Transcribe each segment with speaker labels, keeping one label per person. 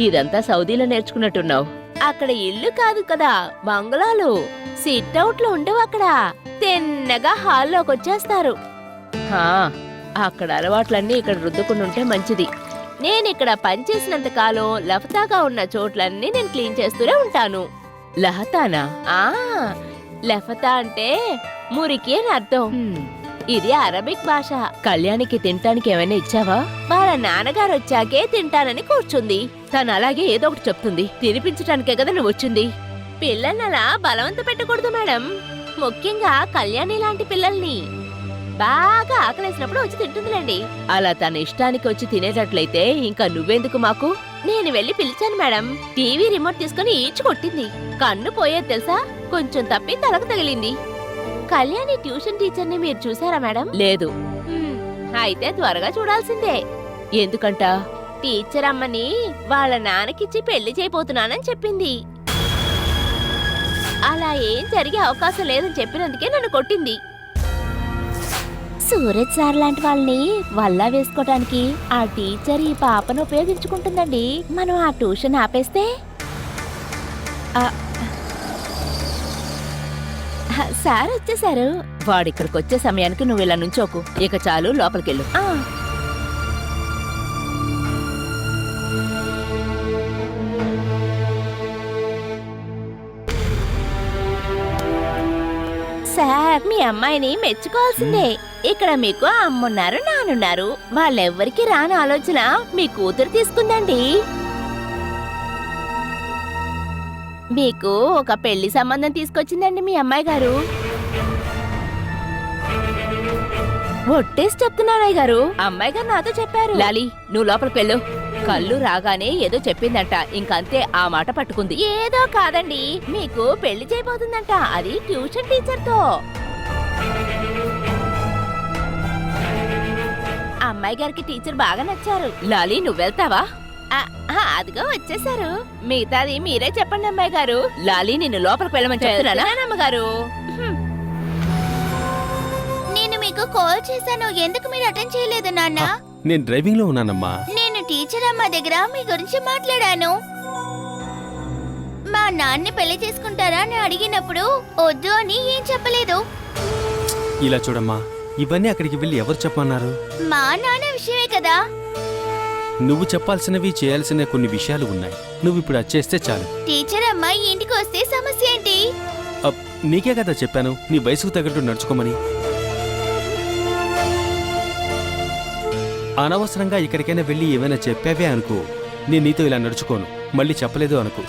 Speaker 1: ఇదంతా సౌదీలో నేర్చుకున్నట్టున్నావు. అక్కడ ఇల్లు కాదు కదా, బంగ్లాలు. సిట్అవుట్లు ఉండవు అక్కడ. తిన్నగా హాల్లోకి వచ్చేస్తారు. అక్కడ అలవాట్లన్నీ ఇక్కడ రుద్దుకుంటుంటే మంచిది. నేనిక్కడ పనిచేసినంత కాలం లఫతాగా ఉన్న చోట్లన్నీ నేను క్లీన్ చేస్తూనే ఉంటాను. లహతానా? లఫతా అంటే మురికి అని అర్థం. ఇది అరబిక్ భాష. కళ్యాణికి తినటానికి ఏమైనా ఇచ్చావా? వాళ్ళ నాన్నగారు వచ్చాకే తింటానని కూర్చుంది. తను అలాగే ఏదో ఒకటి చెప్తుంది. తినిపించటానికే కదా నువ్వు వచ్చింది. పిల్లలలా బలవంత పెట్టకూడదు మేడం. ముఖ్యంగా కళ్యాణి లాంటి పిల్లల్ని. బాగా ఆకలేసినప్పుడు వచ్చి తింటుందిలేండి. అలా తన ఇష్టానికి వచ్చి తినేటట్లయితే ఇంకా నువ్వెందుకు మాకు? నేను వెళ్ళి పిలిచాను మేడం. టీవీ రిమోట్ తీసుకుని ఈడ్చి కొట్టింది. కన్ను పోయేది తెలుసా? కొంచెం తప్పి తలకు తగిలింది. కళ్యాణి ట్యూషన్ టీచర్ని మీరు చూసారా మేడం? లేదు. అయితే త్వరగా చూడాల్సిందే. ఎందుకంట? టీచర్ అమ్మని వాళ్ళ నాన్నకిచ్చి పెళ్లి చేయబోతున్నానని చెప్పింది. అలా ఏం జరిగే అవకాశం లేదని చెప్పినందుకే నన్ను కొట్టింది. సూరజ్ సార్ లాంటి వాళ్ళని వల్లా వేసుకోవటానికి ఆ టీచర్ ఈ పాపను ఉపయోగించుకుంటుందండి. మనం ఆ ట్యూషన్ ఆపేస్తే. సార్ వచ్చేసారు. వాడిక్కడికి వచ్చే సమయానికి నువ్వు ఇలా నుంచోకు. ఇక చాలు, లోపలికెళ్ళు. సార్, మీ అమ్మాయిని మెచ్చుకోవాల్సిందే. ఇక్కడ మీకు అమ్మున్నారు, నానున్నారు. వాళ్ళెవ్వరికి రాని ఆలోచన మీ కూతురు తీసుకుందండి. మీకు ఒక పెళ్లి సంబంధం తీసుకొచ్చిందండి మీ అమ్మాయి గారు. ఒట్టేసి చెప్తున్నానయ్య గారు. అమ్మాయి గారు నాతో చెప్పారు. లాలి, నువ్వు లోపలికి వెళ్ళు. కళ్ళు రాగానే ఏదో చెప్పిందంట. ఇంకంతే, ఆ మాట పట్టుకుంది. ఏదో కాదండి, మీకు పెళ్లి చేయబోతుందంట. అది ట్యూషన్ టీచర్తో. అమ్మాయి గారికి టీచర్ బాగా నచ్చారు. లాలి, నువ్వు వెళ్తావా? అదిగో వచ్చేసారు. మిగతాది మీరే చెప్పండి అమ్మాయి గారు. లాలి, నిన్ను లోపలికి వెళ్ళమని చెప్తున్నానా అమ్మగారు?
Speaker 2: నేను మీకు కాల్ చేశాను. ఎందుకు మీరు అటెండ్ చేయలేదు నాన్న?
Speaker 3: నేను డ్రైవింగ్ లో ఉన్నానమ్మా.
Speaker 2: నేను టీచర్ అమ్మ దగ్గర మీ గురించి మాట్లాడాను. మా నాన్ని పెళ్లి చేసుకుంటారా అని అడిగినప్పుడు వద్దు అని ఏం చెప్పలేదు.
Speaker 3: ఇలా చూడమ్మా, ఇవన్నీ అక్కడికి వెళ్ళి ఎవరు చెప్పమన్నారు?
Speaker 2: మా నాన్న విషయమే కదా.
Speaker 3: నువ్వు చెప్పాల్సినవి, చేయాల్సిన కొన్ని విషయాలు ఉన్నాయి. నువ్వు ఇప్పుడు వచ్చేస్తే చాలు.
Speaker 2: టీచర్ అమ్మాయి ఇంటికి వస్తే సమస్య ఏంటి?
Speaker 3: నీకే కదా చెప్పాను, నీ వయసుకు తగ్గట్టు నడుచుకోమని. అనవసరంగా ఎక్కడికైనా వెళ్ళి ఏమైనా చెప్పావే అనుకో, నేను నీతో ఇలా నడుచుకోను. మళ్ళీ చెప్పలేదు అనుకో.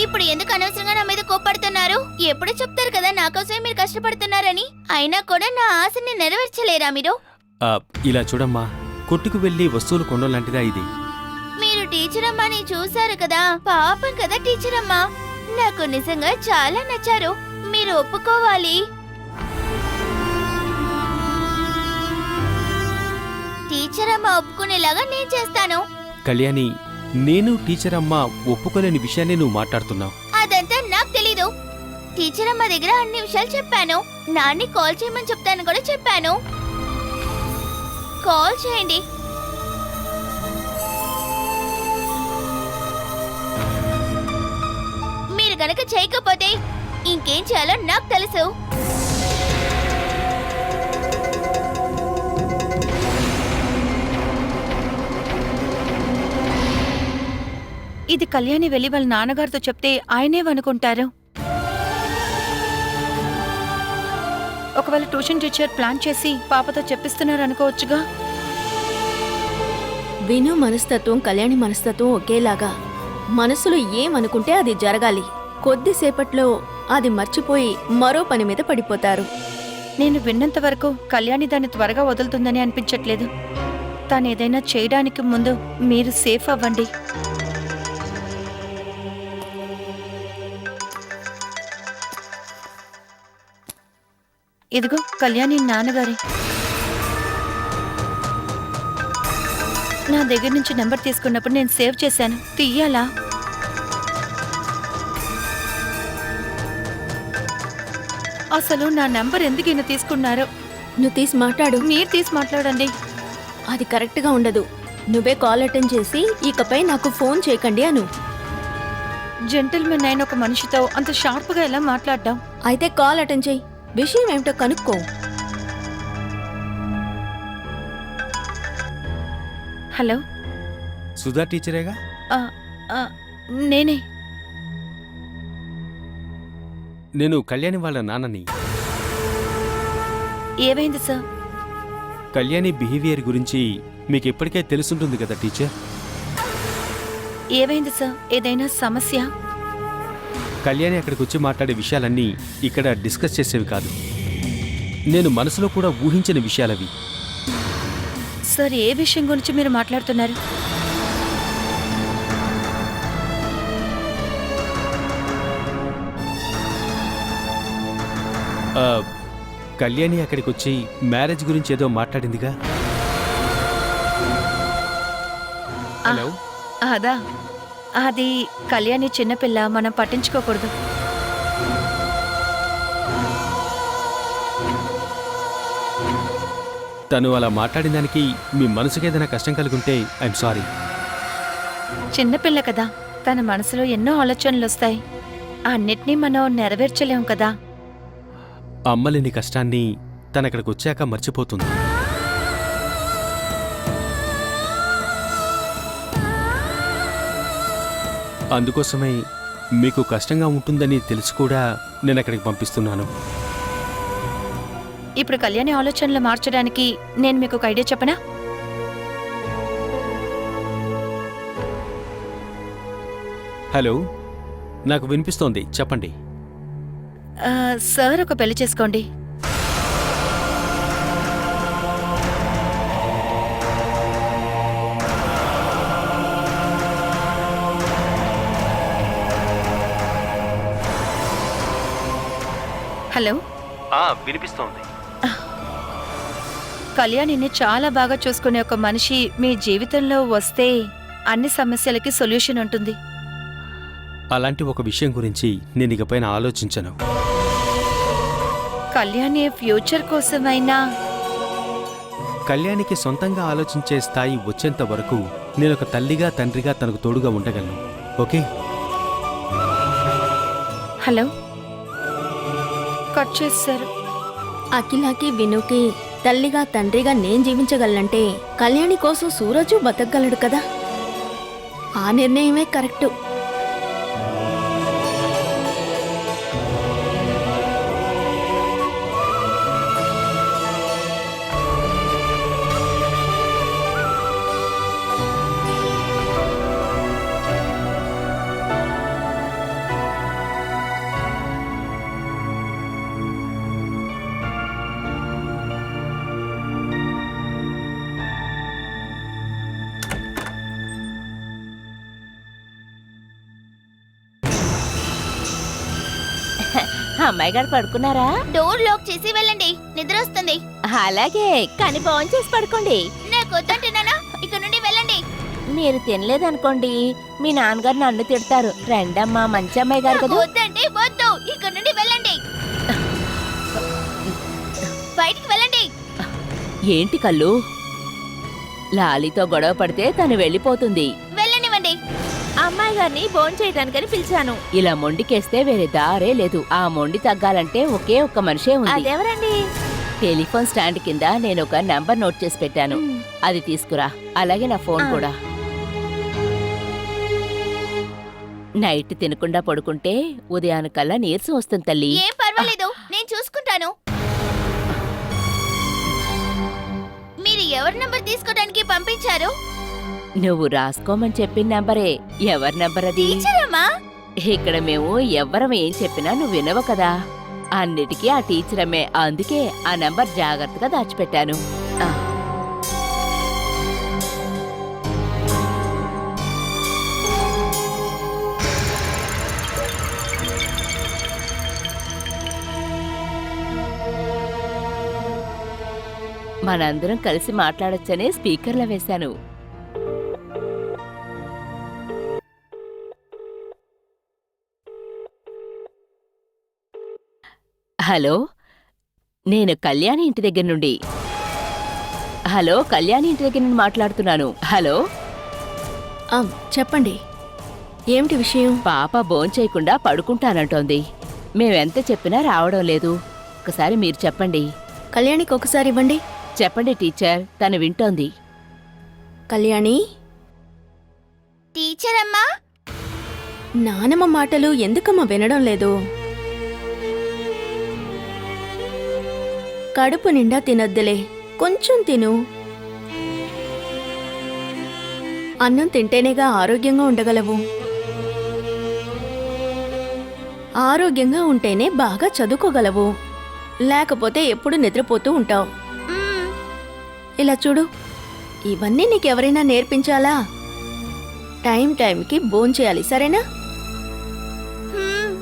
Speaker 2: ఇప్పుడు ఎందుకు అనవసరంగా నా మీద కోప్పడుతున్నారు? ఎప్పుడు చెప్తారు కదా నా కోసమే మీరు కష్టపడుతున్నారని. అయినా కూడా నా ఆశని నెరవేర్చలేరా మీరు?
Speaker 3: ఇలా చూడమ్మా, కొట్టుకు వెళ్ళి వస్తువులు కొనడం లాంటిదా ఇది?
Speaker 2: మీరు టీచర్ అమ్మని చూశారు కదా, పాపం కదా టీచర్ అమ్మ. నాకు నిజంగా చాలా నచ్చారు. మీరు ఒప్పుకోవాలి. టీచర్ అమ్మ ఒప్పుకునేలాగా నేను చేస్తాను.
Speaker 3: కళ్యాణి, నేను టీచర్ అమ్మ ఒప్పుకోలేని విషయాన్ని నువ్వు మాట్లాడుతున్నావు.
Speaker 2: అదంతా నాకు తెలీదు. టీచర్ అమ్మ దగ్గర అన్ని విషయాలు చెప్పాను. నాన్ని కాల్ చేయమని చెప్తాను కూడా చెప్పాను. కాల్ చేయండి. మీరు గనక చేయకపోతే ఇంకేం చేయాలో నాకు తెలుసు.
Speaker 4: ఇది కళ్యాణి వెళ్ళి వాళ్ళ నాన్నగారితో చెప్తే ఆయనేమనుకుంటారు? ఒకవేళ ట్యూషన్ టీచర్ ప్లాన్ చేసి పాపతో చెప్పిస్తున్నారు అనుకోవచ్చుగా.
Speaker 5: విను మనస్తత్వం, కళ్యాణి మనస్తత్వం ఒకేలాగా. మనసులో ఏమనుకుంటే అది జరగాలి. కొద్దిసేపట్లో అది మర్చిపోయి మరో పని మీద పడిపోతారు.
Speaker 4: నేను విన్నంత వరకు కళ్యాణి దాన్ని త్వరగా వదులుతుందని అనిపించట్లేదు. తానేదైనా చేయడానికి ముందు మీరు సేఫ్ అవ్వండి. ఇదిగో కళ్యాణి నాన్నగారి. నా దగ్గర నుంచి నెంబర్ తీసుకున్నప్పుడు నేను సేవ్ చేశాను. తీయాలా? అసలు నా నెంబర్ ఎందుకు ఈయన తీసుకున్నారో.
Speaker 5: నువ్వు తీసి మాట్లాడు.
Speaker 4: మీరు తీసి మాట్లాడండి.
Speaker 5: అది కరెక్ట్గా ఉండదు. నువ్వే కాల్ అటెండ్ చేసి ఇకపై నాకు ఫోన్ చేయకండి అను.
Speaker 4: జెంటిల్మెన్ అయిన ఒక మనిషితో అంత షార్ప్గా ఎలా మాట్లాడ్డాం?
Speaker 5: అయితే కాల్ అటెండ్ చేయి. విషయం ఏమిటో కనుక్కో.
Speaker 4: హలో.
Speaker 3: సుధా టీచరేగా?
Speaker 4: ఆ, ఆ, నేనే.
Speaker 3: నేను కళ్యాణి వాళ్ళ నాన్నని.
Speaker 4: ఏమైంది సార్?
Speaker 3: కళ్యాణి బిహేవియర్ గురించి మీకు ఇప్పటికే తెలుసుంటుంది కదా టీచర్.
Speaker 4: ఏమైంది సార్? ఏదైనా సమస్య?
Speaker 3: కళ్యాణి అక్కడికి వచ్చి మాట్లాడే విషయాలన్నీ ఇక్కడ డిస్కస్ చేసేవి కాదు. నేను మనసులో కూడా ఊహించిన విషయాలవి.
Speaker 4: సార్, ఏ విషయం గురించి మీరు మాట్లాడుతున్నారు?
Speaker 3: ఆ, కళ్యాణి అక్కడికి వచ్చి మ్యారేజ్ గురించి ఏదో మాట్లాడిందిగా. హలో.
Speaker 4: అదా, అది కళ్యాణి చిన్నపిల్ల, మనం పట్టించుకోకూడదు.
Speaker 3: తను అలా మాట్లాడిన దానికి మీ మనసుకి ఏదైనా కష్టం కలుగుంటే ఐఎమ్ సారీ.
Speaker 4: చిన్నపిల్ల కదా, తన మనసులో ఎన్నో ఆలోచనలు వస్తాయి. అన్నిటినీ మనం నెరవేర్చలేం కదా.
Speaker 3: అమ్మలేని కష్టాన్ని తను అక్కడికి వచ్చాక మర్చిపోతుంది. అందుకోసమే మీకు కష్టంగా ఉంటుందని తెలిసి కూడా నేను అక్కడికి పంపిస్తున్నాను.
Speaker 4: ఇప్పుడు కళ్యాణి ఆలోచనలు మార్చడానికి నేను మీకు ఒక ఐడియా చెప్పనా?
Speaker 3: హలో, నాకు వినిపిస్తోంది, చెప్పండి.
Speaker 4: సార్, ఒక పెళ్లి చేసుకోండి. హలో.
Speaker 3: వినిపిస్తోంది.
Speaker 4: కళ్యాణిని చాలా బాగా చూసుకునే ఒక మనిషి మీ జీవితంలో వస్తే అన్ని సమస్యలకి సొల్యూషన్ ఉంటుంది.
Speaker 3: అలాంటి ఒక విషయం గురించి నేను ఇకపైన ఆలోచించను.
Speaker 4: కళ్యాణి ఫ్యూచర్ కోసమైనా
Speaker 3: కళ్యాణికి సొంతంగా ఆలోచించే స్థాయి వచ్చేంత వరకు నేను ఒక తల్లిగా తండ్రిగా తనకు తోడుగా ఉండగలను. ఓకే?
Speaker 4: హలో. కట్ చేశారు.
Speaker 5: అఖిలకి వినుకి తల్లిగా తండ్రిగా నేను జీవించగలనంటే కళ్యాణి కోసం సూరజు బతకగలడు కదా. ఆ నిర్ణయమే కరెక్టు.
Speaker 1: అమ్మాయి గారు పడుకున్నారా?
Speaker 2: డోర్ లాక్ చేసి వెళ్ళండి, నిద్ర వస్తుంది.
Speaker 1: అలాగే, కానీ ఫోన్ చేసి పడుకోండి.
Speaker 2: నాకు వద్దంటున్నానా? ఇక నుండి వెళ్ళండి.
Speaker 1: మీరు తినలేదనుకోండి, మీ నాన్నగారు నన్ను తిడతారు. రెండమ్మా, మంచి అమ్మాయి గారు
Speaker 2: నాకు
Speaker 1: కదా.
Speaker 2: వద్దండి, వద్దు. ఇక నుండి వెళ్ళండి, బయటికి వెళ్ళండి.
Speaker 1: ఏంటి కళ్ళు? లాలీతో గొడవ పడితే తను వెళ్ళిపోతుంది.
Speaker 2: వెళ్ళనివ్వండి.
Speaker 1: అమ్మాయి గారిని భోజనం చేయడానికని పిలిచాను. ఇలా మొండికేస్తే వేరే దారే లేదు. ఆ మొండి తగ్గాలంటే ఒకే ఒక్క మనిషే ఉంది. అదెవరండి? టెలిఫోన్ స్టాండ్ కింద నేను ఒక నంబర్ నోట్ చేసి పెట్టాను. అది తీసుకురా. అలాగే నా ఫోన్ కూడా. నైట్ తినకుండా పడుకుంటే ఉదయానికల్లా నీరసం వస్తుంది తల్లి.
Speaker 2: ఏం పర్వాలేదు, నేను చూసుకుంటాను. మీరు ఎవరి నంబర్ తీసుకోవడానికి పంపించారు?
Speaker 1: నువ్వు రాసుకోమని చెప్పిన నంబరే. ఎవరి నంబర్ అది?
Speaker 2: టీచరమ్మా.
Speaker 1: ఇక్కడ మేము ఎవ్వరం ఏం చెప్పినా నువ్వు వినవు కదా. అన్నిటికీ ఆ టీచరమ్మే. అందుకే ఆ నంబర్ జాగ్రత్తగా దాచిపెట్టాను. ఆ. మనందరం కలిసి మాట్లాడొచ్చనే స్పీకర్లో వేశాను. హలో, నేను కళ్యాణి ఇంటి దగ్గర నుండి మాట్లాడుతున్నాను. హలో,
Speaker 5: చెప్పండి, ఏమిటి విషయం?
Speaker 1: పాప భోంచేయకుండా పడుకుంటానంటోంది. మేమెంత చెప్పినా రావడం లేదు. ఒకసారి మీరు చెప్పండి.
Speaker 5: కళ్యాణికి ఒకసారి ఇవ్వండి.
Speaker 1: చెప్పండి టీచర్, తను వింటోంది.
Speaker 5: కళ్యాణి,
Speaker 2: టీచర్ అమ్మా.
Speaker 5: నానమ్మ మాటలు ఎందుకమ్మా వినడం లేదు? కడుపు నిండా తినొద్దులే, కొంచెం తిను. అన్నం తింటేనేగా ఆరోగ్యంగా ఉండగలవు. ఆరోగ్యంగా ఉంటేనే బాగా చదువుకోగలవు. లేకపోతే ఎప్పుడు నిద్రపోతూ ఉంటావు. ఇలా చూడు, ఇవన్నీ నీకెవరైనా నేర్పించాలా? టైంకి భోంచేయాలి, సరేనా?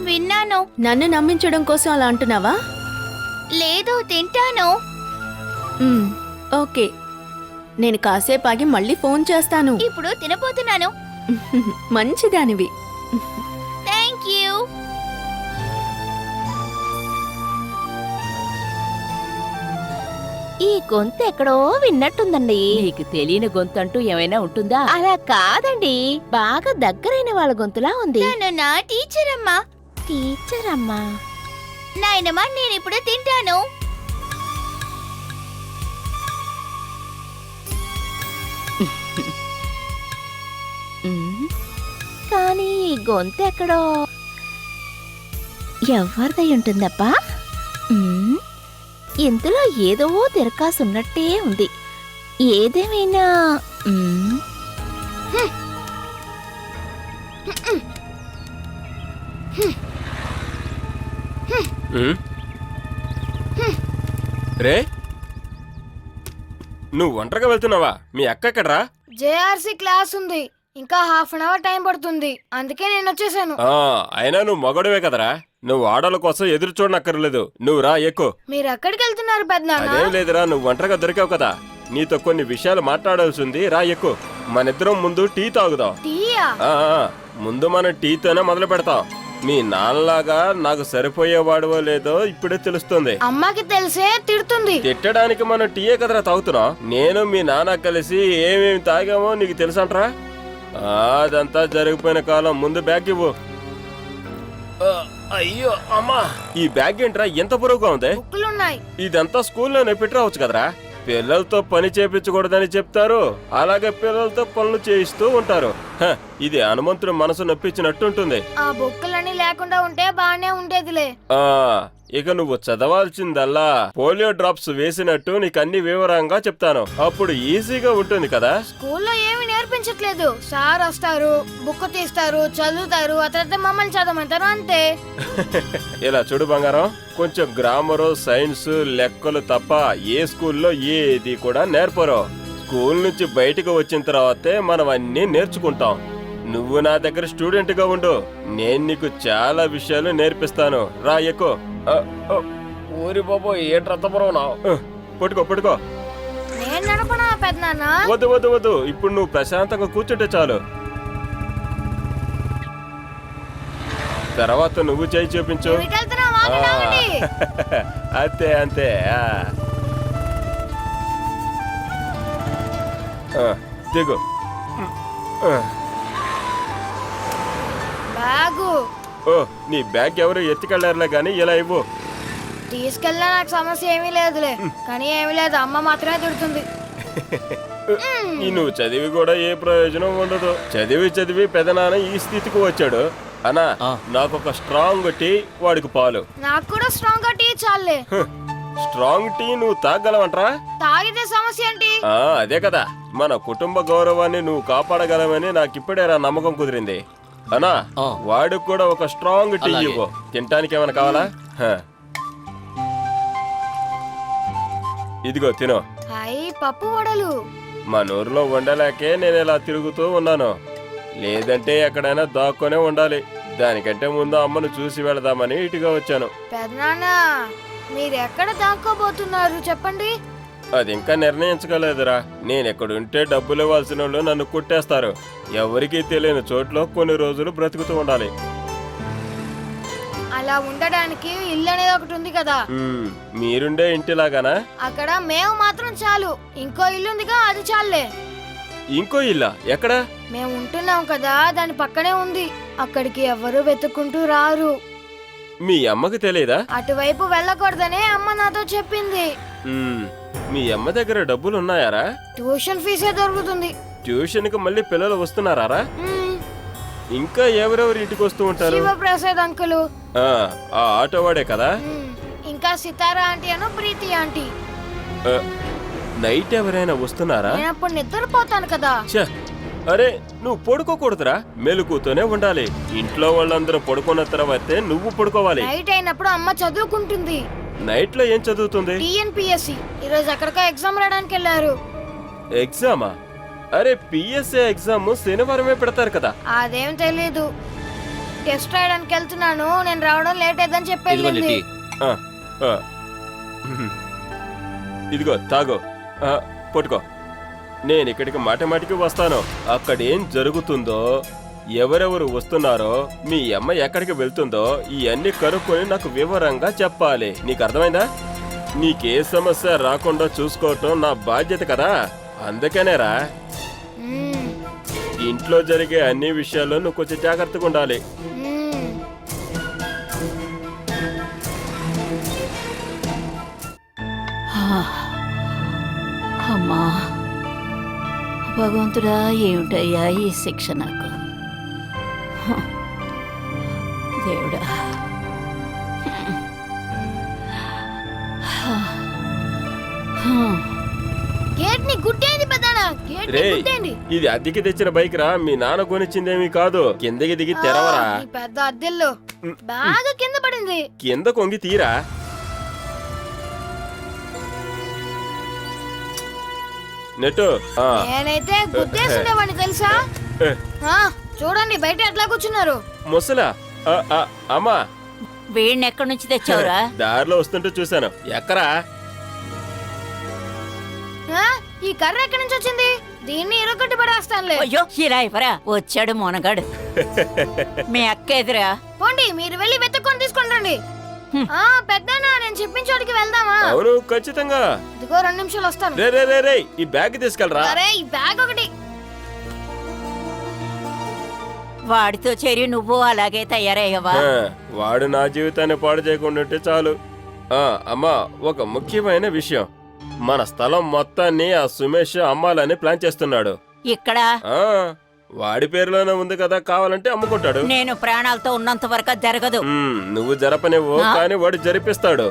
Speaker 2: విన్నాను.
Speaker 5: నన్ను నమ్మించడం కోసం అలా అంటున్నావా?
Speaker 2: లేదు, తింటాను.
Speaker 5: ఓకే, నేను కాసేపు ఆగి మళ్ళీ ఫోన్ చేస్తాను.
Speaker 2: ఇప్పుడు తినపోతున్నాను.
Speaker 5: మంచిదానివి.
Speaker 2: Thank you.
Speaker 1: ఈ గొంతు ఎక్కడో విన్నట్టుందండి. నీకు తెలియని గొంతు అంటూ ఏమైనా ఉంటుందా? అలా కాదండి, బాగా దగ్గరైన వాళ్ళ గొంతులా ఉంది.
Speaker 2: తను నా టీచర్ అమ్మా.
Speaker 1: టీచర్ అమ్మా?
Speaker 2: నాయనమ్మా, నేను ఇప్పుడు తింటాను.
Speaker 1: కానీ ఈ గొంతు ఎక్కడో ఎవరిదై ఉంటుందప్పా? ఇందులో ఏదో తిరకాసున్నట్టే ఉంది. ఏదేమైనా
Speaker 6: రే, నువ్వు ఒంటరిగా వెళ్తున్నావా? మీ అక్క ఎక్కడరా?
Speaker 7: జేఆర్సీ క్లాస్ ఉంది, ఇంకా హాఫ్ అన్ అవర్ టైం పడుతుంది, అందుకే నేను వచ్చేసాను.
Speaker 6: అయినా నువ్వు మగడవే కదరా, నువ్వు ఆడల కోసం ఎదురు చూడనక్కర్లేదు. నువ్వు రా, ఎక్కు.
Speaker 7: మీరు ఎక్కడికి వెళ్తున్నారు పెద్దనాన్న?
Speaker 6: అదేం లేదురా, నువ్వు ఒంటరిగా దొరికావు కదా, నీతో కొన్ని విషయాలు మాట్లాడాల్సి ఉంది. రా, ఎక్కు. మనిద్దరం ముందు టీ తాగుదాం.
Speaker 7: టీయా?
Speaker 6: ముందు మనం టీతోనే మొదలు పెడతాం. మీ నాన్నలాగా నాకు సరిపోయేవాడువో లేదో ఇప్పుడే తెలుస్తుంది.
Speaker 7: అమ్మకి తెలిసే తిడుతుంది.
Speaker 6: తిట్టడానికి మనం టీయే కదరా తాగుతున్నాం. నేను మీ నాన్న కలిసి ఏమేమి తాగామో నీకు తెలుసంట్రా? అదంతా జరిగిపోయిన కాలం. ముందు బ్యాగ్ ఇవ్వు. అయ్యో అమ్మా, ఈ బ్యాగ్ ఏంట్రా ఎంత బరువుగా ఉంది?
Speaker 7: బుక్కులున్నాయి.
Speaker 6: ఇదంతా స్కూల్లోనే పెట్టరావచ్చు కదరా. పిల్లలతో పని చేపించకూడదని చెప్తారు, అలాగే పిల్లలతో పనులు చేయిస్తూ ఉంటారు. ఇది హనుమంతుడు మనసు నొప్పించినట్టుంటుంది.
Speaker 7: ఆ బుక్కులన్నీ లేకుండా ఉంటే బానే ఉండేదిలే.
Speaker 6: ఇక నువ్వు చదవాల్సిందల్లా పోలియో డ్రాప్స్ వేసినట్టు నీకు అన్ని వివరంగా చెప్తాను. అప్పుడు ఈజీగా ఉంటుంది కదా.
Speaker 7: స్కూల్లో ఏమి నేర్పించట్లేదు. సార్ వస్తారు, బుక్ తీస్తారు, చదువుతారు, ఆ తర్వాత మమ్మల్ని చదవమంటారు, అంతే.
Speaker 6: ఇలా చూడు బంగారం, కొంచెం గ్రామరు, సైన్స్, లెక్కలు తప్ప ఏ స్కూల్లో ఏది కూడా నేర్పరు. స్కూల్ నుంచి బయటకు వచ్చిన తర్వాతే మనం అన్ని నేర్చుకుంటాం. నువ్వు నా దగ్గర స్టూడెంట్ గా ఉండు, నేను నీకు చాలా విషయాలు నేర్పిస్తాను. రా, ఎక్కు. ఊరి బాబో, ఏంట్రతమరవునా? పట్టుకో.
Speaker 7: నేను నడపనా పెద్దనాన్న?
Speaker 6: వద్దు, ఇప్పుడు నువ్వు ప్రశాంతంగా కూర్చుంటే చాలు. తర్వాత నువ్వు చేయి చూపించు. అంతే. దిగు.
Speaker 7: బ్యాగు.
Speaker 6: నీ బ్యాగ్ ఎవరు ఎత్తుకెళ్లారులే గాని ఇలా ఇవ్వు.
Speaker 7: తీసుకెళ్ళినా నాకు సమస్య ఏమీ లేదులే, కానీ ఏమీ లేదు, అమ్మ మాత్రమే తిడుతుంది.
Speaker 6: నువ్వు చదివి కూడా ఏ ప్రయోజనం ఉండదు. చదివి పెదనాన్న ఈ స్థితికి వచ్చాడు. అన్నా, నాకు ఒక స్ట్రాంగ్ టీ, వాడికి పాలు.
Speaker 7: నాకు కూడా స్ట్రాంగ్ గా టీ చాలే.
Speaker 6: స్ట్రాంగ్ టీ నువ్వు తాగలవంట్రా?
Speaker 7: తాగితే సమస్య ఏంటి?
Speaker 6: అదే కదా, మన కుటుంబ గౌరవాన్ని నువ్వు కాపాడగలవని నాకిప్పుడే నమ్మకం కుదిరింది. అన్నా, వాడికి కూడా ఒక స్ట్రాంగ్ టీ ఇవ్వు. తినటానికి ఏమైనా కావాలా? ఇదిగో తిను.
Speaker 7: పప్పు వడలు.
Speaker 6: మన ఊర్లో వండలేకే నేను ఇలా తిరుగుతూ ఉన్నాను, లేదంటే ఎక్కడైనా దాక్కొనే ఉండాలి. దానికంటే ముందు అమ్మను చూసి వెళదామని ఇటుగా వచ్చాను.
Speaker 7: పెదనాన్న, మీరు ఎక్కడ దాక్కోబోతున్నారు చెప్పండి?
Speaker 6: అది ఇంకా నిర్ణయించుకోలేదురా. నేనెక్కడుంటే డబ్బులు ఇవ్వాల్సిన వాళ్ళు నన్ను కుట్టేస్తారు. ఎవరికీ తెలియని చోట్ల కొన్ని రోజులు బ్రతుకుతూ ఉండాలి.
Speaker 7: అలా ఉండడానికి ఇల్లు అనేది ఒకటి ఉంది కదా,
Speaker 6: మీరుండే ఇంటిలాగానా?
Speaker 7: అక్కడ మేము మాత్రం చాలు. ఇంకో ఇల్లు ఉందిగా, అది చాలులే.
Speaker 6: ఇంకో ఇల్లా? ఎక్కడ?
Speaker 7: మేము ఉంటున్నాం కదా, దాని పక్కనే ఉంది. అక్కడికి ఎవరు వెతుక్కుంటూ రారు.
Speaker 6: మీ అమ్మకి తెలియదా?
Speaker 7: అటువైపు వెళ్ళకూడదనే అమ్మ నాతో చెప్పింది.
Speaker 6: మీ అమ్మ దగ్గర డబ్బులు ఉన్నాయారా?
Speaker 7: ట్యూషన్ ఫీజే దొరుకుతుంది.
Speaker 6: ట్యూషన్కి మళ్ళీ పిల్లలు వస్తున్నారా? ఇంకా ఎవరెవరు ఇంటికి వస్తూ ఉంటారు?
Speaker 7: శివప్రసాద్ అంకులు,
Speaker 6: ఆ ఆటో వాడే కదా.
Speaker 7: ఇంకా సితారా ఆంటీ అను ప్రీతి ఆంటీ.
Speaker 6: నైట్ ఎవరైనా వస్తున్నారా?
Speaker 7: నేనప్పుడు నిద్రపోతాను కదా.
Speaker 6: ఛ! అరే, నువ్వు పడుకోకూడదురా, మెలుకుతూనే ఉండాలి. ఇంట్లో వాళ్ళందరూ పడుకున్న తర్వాతే నువ్వు పడుకోవాలి.
Speaker 7: నైట్ అయినప్పుడు అమ్మ చదువుకుంటుంది.
Speaker 6: నైట్ లో ఏం చదువుతుంది?
Speaker 7: టిఎన్పిఎస్సి. ఈరోజు ఎక్కడికో ఎగ్జామ్ రాయడానికి వెళ్ళారు.
Speaker 6: ఎగ్జామా? అరే, పిఎస్ఏ ఎగ్జామ్ శనివారమే పెడతారు కదా.
Speaker 7: అదేం తెలీదు. టెస్ట్ రాయడానికి వెళ్తున్నాను, నేను రావడం లేట్ అయిందని చెప్పేది.
Speaker 6: ఆ, ఆ. ఇదిగో తాగో, పట్టుకో. నేను ఇక్కడికి మాటికి వస్తాను. అక్కడేం జరుగుతుందో, ఎవరెవరు వస్తున్నారో, మీ అమ్మ ఎక్కడికి వెళ్తుందో ఇవన్నీ కనుక్కొని నాకు వివరంగా చెప్పాలి. నీకు అర్థమైందా? నీకే సమస్య రాకుండా చూసుకోవటం నా బాధ్యత కదా. అందుకనేరా ఇంట్లో జరిగే అన్ని విషయాల్లో నువ్వు కొంచెం జాగ్రత్తగా ఉండాలి.
Speaker 8: అమ్మా భగవంతుడా, ఏమిటయ్యా ఈ శిక్ష నాకు. దేవుడా,
Speaker 7: గేట్ ని గుట్టేది పెద్దనా, గేట్ ని
Speaker 6: రేయ్,
Speaker 7: గుట్టేయండి.
Speaker 6: ఇది అద్దెకి తెచ్చిన బైక్ రా. మీ నాన్న కొనిచ్చిందేమీ కాదు. కిందకి దిగి తెరవరా.
Speaker 7: ఈ పెద్ద అద్దెల్లో బాగా కింద పడింది.
Speaker 6: కింద కొంగి తీరా. నెట్టు
Speaker 7: నేనైతే గుద్దేసుండేవాడిని తెలుసా. చూడండి బయట ఎట్లా కూర్చున్నారు.
Speaker 6: ముసలా అమ్మా,
Speaker 8: వీడిని ఎక్కడి నుంచి తెచ్చావురా?
Speaker 6: దారిలో వస్తుంటే చూశాను. ఎక్కరా?
Speaker 7: ఈ కర్ర ఎక్కడి నుంచి వచ్చింది? దీన్ని ఇరగొట్టి పడేస్తానులే.
Speaker 8: అయ్యో, ఇలా ఇవ్వరా, వచ్చాడు మోనగాడు. మీ అక్క ఎదురా.
Speaker 7: పోండి, మీరు వెళ్ళి వెతుక్కొని తీసుకుంటండి. పెద్దనా, నేను చెప్పించోడికి వెళ్దామా?
Speaker 6: అవును, ఖచ్చితంగా.
Speaker 7: ఇదిగో 2 నిమిషాలు వస్తాను.
Speaker 6: రే రే రే రే, ఈ బ్యాగ్ తీసుకెళ్ళరా.
Speaker 7: అరే, ఈ బ్యాగ్ ఒకటి.
Speaker 8: వాడితో చేరి నువ్వు అలాగే తయారయ్యవా?
Speaker 6: వాడు నా జీవితాన్ని పాడు చేయకుండా ఉంటే చాలు. అమ్మా, ఒక ముఖ్యమైన విషయం. మన స్థలం మొత్తాన్ని ఆ సుమేష్ అమ్మాలని ప్లాన్ చేస్తున్నాడు.
Speaker 8: ఇక్కడ
Speaker 6: వాడి పేరులోనే ఉంది కదా, కావాలంటే అమ్ముకుంటాడు.
Speaker 8: నేను ప్రాణాలతో ఉన్నంత వరకు జరగదు.
Speaker 6: నువ్వు జరపనివ్వు, కానీ వాడు జరిపిస్తాడు.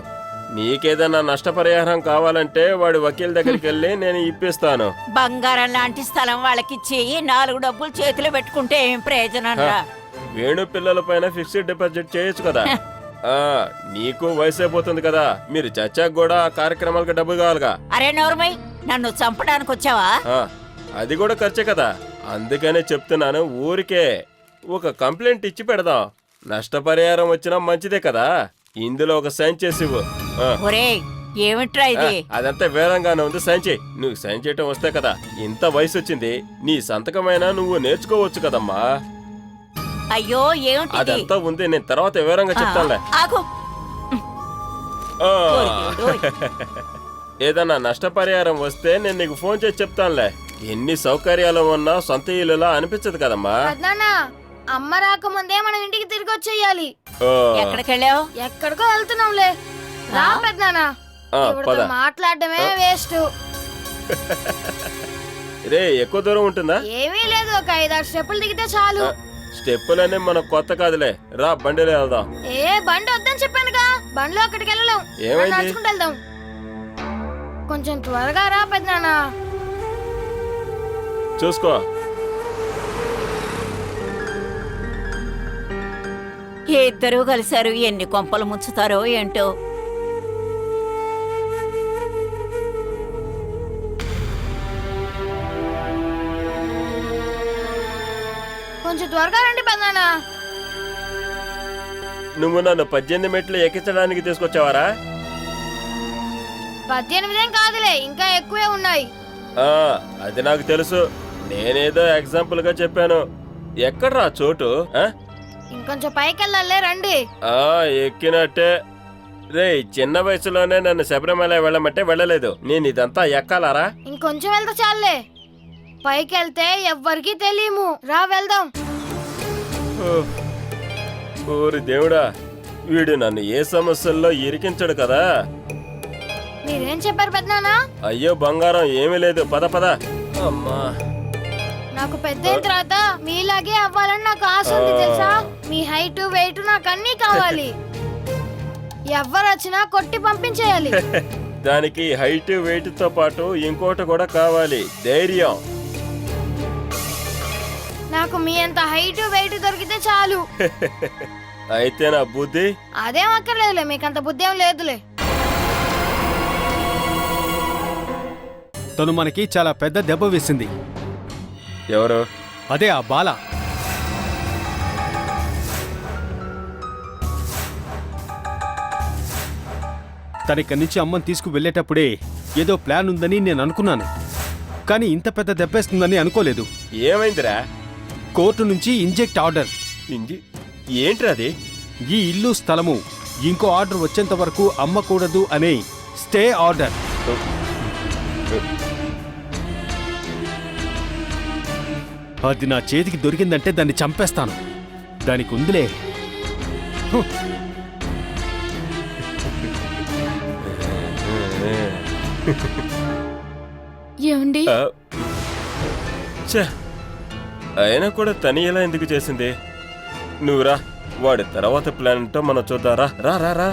Speaker 6: నీకేదన్నా నష్టపరిహారం కావాలంటే వాడి వకీల్ దగ్గరికి వెళ్ళి నేను ఇప్పిస్తాను.
Speaker 8: బంగారం లాంటి స్థలం వాళ్ళకిచ్చి 4 డబ్బులు చేతిలో పెట్టుకుంటే ఏం ప్రయోజనం రా?
Speaker 6: వేణు పిల్లల పైన ఫిక్స్డ్ డిపాజిట్ చేయొచ్చు కదా. నీకు వయసు అయిపోతుంది కదా, మీరు చచ్చాక కూడా ఆ కార్యక్రమాలకు డబ్బు కావాలిగా.
Speaker 8: అరే నోర్మై, నన్ను చంపడానికి వచ్చావా?
Speaker 6: అది కూడా ఖర్చే కదా. అందుకనే చెప్తున్నాను, ఊరికే ఒక కంప్లైంట్ ఇచ్చి పెడదాం. నష్టపరిహారం వచ్చినా మంచిదే కదా. ఇందులో ఒక సైన్ చేసి ఇవ్వు.
Speaker 8: ఒరేయ్, ఏమిట్రా ఇది?
Speaker 6: అదంతా వేరంగానే ఉంది, సైన్ చేయి. నువ్వు సైన్ చేయటం వస్తే కదా. ఇంత వయసు వచ్చింది, నీ సంతకమైనా నువ్వు నేర్చుకోవచ్చు కదమ్మా.
Speaker 8: అయ్యో, ఏమిటి?
Speaker 6: అదంతా ఉంది, నేను తర్వాత వివరంగా చెప్తానులే.
Speaker 8: ఆగు.
Speaker 6: ఏదన్నా నష్టపరిహారం వస్తే నేను నీకు ఫోన్ చేసి చెప్తానులే. ఎన్ని సౌకర్యాలు ఉన్నా సొంత ఇల్లులా అనిపించదు కదమ్మా.
Speaker 7: పెద్దనా, అమ్మ రాకముందే మనం ఇంటికి తిరిగి వచ్చేయాలి.
Speaker 8: ఎక్కడికి వెళ్ళావు?
Speaker 7: ఎక్కడికో వెళ్తున్నాంలే. రా పెద్దనా, ఇవిడతో మాట్లాడడమే వేస్ట్.
Speaker 6: రే, ఎక్కువ దూరం ఉంటుందా?
Speaker 7: ఏమీ లేదు, ఒక 5-6 స్టెప్పులు దిగితే చాలు.
Speaker 6: స్టెప్పులనే మనకు కొత్త కాదులే. రా, బండిలో వెళ్దాం.
Speaker 7: బండి వద్దని చెప్పానుగా. బండిలో అక్కడికి వెళ్ళలేం, నడుచుకుంటూ వెళ్దాం. కొంచెం త్వరగా రా పెద్దనా.
Speaker 6: చూసుకో.
Speaker 8: ఇద్దరూ కలిశారు, ఎన్ని కొంపలు ముంచుతారో ఏంటో.
Speaker 7: కొంచెం త్వరగా రండి పెద్దనా.
Speaker 6: నువ్వు నన్ను 18 మెట్లు ఎక్కించడానికి తీసుకొచ్చావారా?
Speaker 7: 18 ఏం కాదులే, ఇంకా ఎక్కువే ఉన్నాయి.
Speaker 6: ఆ, అది నాకు తెలుసు. నేనేదో ఎగ్జాంపుల్ గా చెప్పాను. ఎక్కడ్రా చోటు? ఆ?
Speaker 7: ఇంకొంచెం పైకి వెళ్ళాలే, రండి.
Speaker 6: ఆ, ఎక్కినట్టే. రే, చిన్న వయసులోనే నన్ను శబరిమల వెళ్ళమంటే వెళ్ళలేదు. నేను ఇదంతా ఎక్కాలారా?
Speaker 7: ఇంకొంచెం వెళ్తే చాలే. పైకి వెళ్తే ఎవ్వరికీ తెలియము. రా వెళ్దాం.
Speaker 6: ఓ, ఓరి దేవుడా, వీడు నన్ను ఏ సమస్యల్లో ఇరికించడు కదా.
Speaker 7: మీరేం చెప్పారు పెద్దనానా?
Speaker 6: అయ్యో బంగారం, ఏమీ లేదు, పద పద. అమ్మా,
Speaker 7: నాకు పెద్ద అయిన తర్వాత మీలాగే అవ్వాలని నాకు ఆశ ఉంది తెలుసా. మీ హైట్ వెయిట్ నాకు అన్నీ కావాలి. ఎవ్వరు వచ్చినా కొట్టి పంపించేయాలి.
Speaker 6: దానికి హైట్ వెయిట్ తో పాటు ఇంకోటి కూడా కావాలి, ధైర్యం.
Speaker 7: నాకు మీ అంత హైట్ వెయిట్ దొరికితే చాలు.
Speaker 6: అయితే నా బుద్ధి?
Speaker 7: అదేం అక్కర్లేదులే, మీకంత బుద్ధి ఏం లేదులే.
Speaker 3: తను మనకి చాలా పెద్ద దెబ్బ వేసింది.
Speaker 6: ఎవరు?
Speaker 3: అదే ఆ బాల. తనిక్కడి నుంచి అమ్మని తీసుకు వెళ్ళేటప్పుడే ఏదో ప్లాన్ ఉందని నేను అనుకున్నాను. కానీ ఇంత పెద్ద దెబ్బేస్తుందని అనుకోలేదు.
Speaker 6: ఏమైందిరా?
Speaker 3: కోర్టు నుంచి ఇంజెక్ట్ ఆర్డర్.
Speaker 6: ఏంట్రా అది?
Speaker 3: ఈ ఇల్లు స్థలము ఇంకో ఆర్డర్ వచ్చేంత వరకు అమ్మకూడదు అనే స్టే ఆర్డర్. అది నా చేతికి దొరికిందంటే దాన్ని చంపేస్తాను. దానికి ఉందిలే.
Speaker 5: ఏమండి?
Speaker 6: ఆ, ఛే, అయినా కూడా తని ఎలా ఎందుకు చేసింది? నువ్వురా, వాడి తర్వాత ప్లాన్ ఏంటో మనం చూద్దాం. రా రా రా రా.